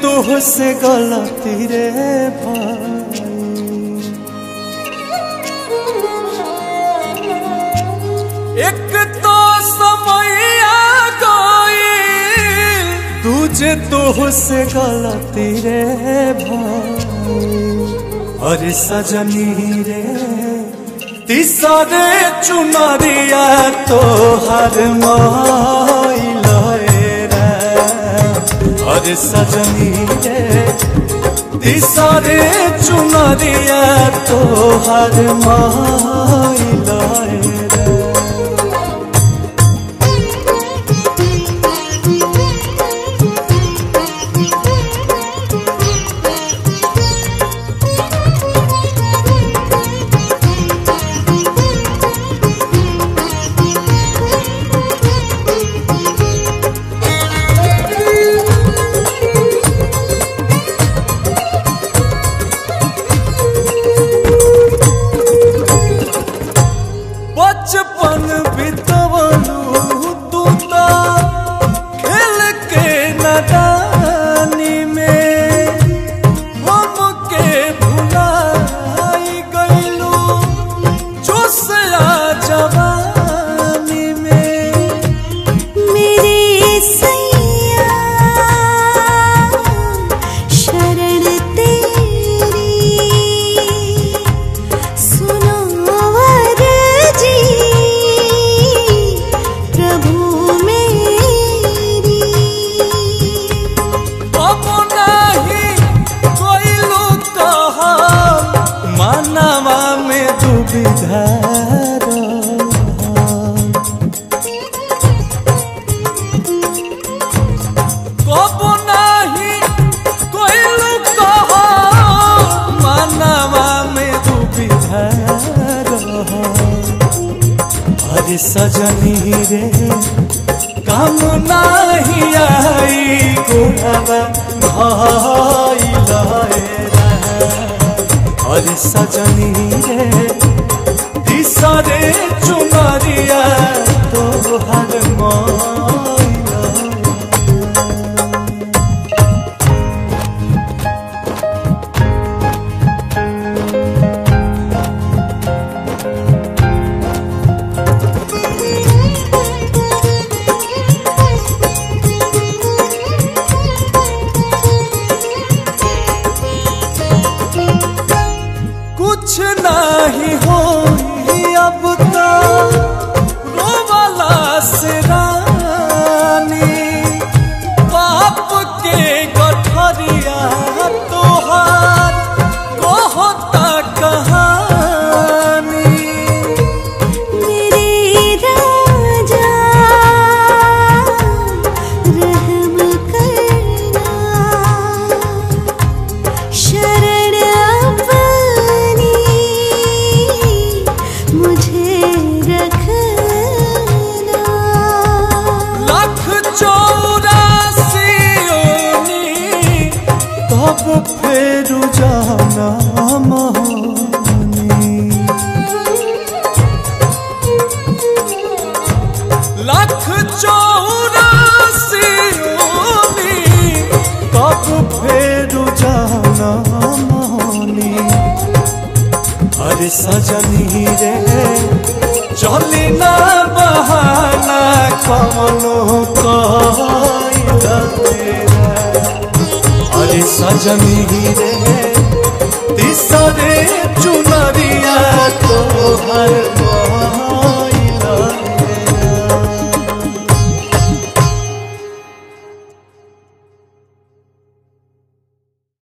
तुझसे गलती रे भाई। एक तो समय आ गई तुझे तुझसे गलती रे भाई। अरे सजनी रे तीसरे चुनरिया तो हर माइला रे। अरे सजनी रे तीसरे चुनरिया तो हर माइला रे। बचपन बितवलू तू तो खेल के नादानी में। हमके भुलाई गईलू जोशिया जवानी में। मेरे सैया शरण तेरी सुनो अरे सजनी रे काम नहीं आई गुणवा भाईला रे। अरे सजनी रे तीसरे चुनरिया तो हर माइला। कुछ नहीं हो अब तो रोवाला से रानी। बाप के गठरिया तोहार कहता कहानी। मेरे राजा रहम करना शरण अपनी मुझे रखना। लाख 84 तब फिर जाना मोहनी। लाख 84 तब फिर जाना मोहनी। अरे सजनी रे चली ना बहाना कमनो कइला तेरा। अरे सजनी रे तीसरे चुनरिया तो हर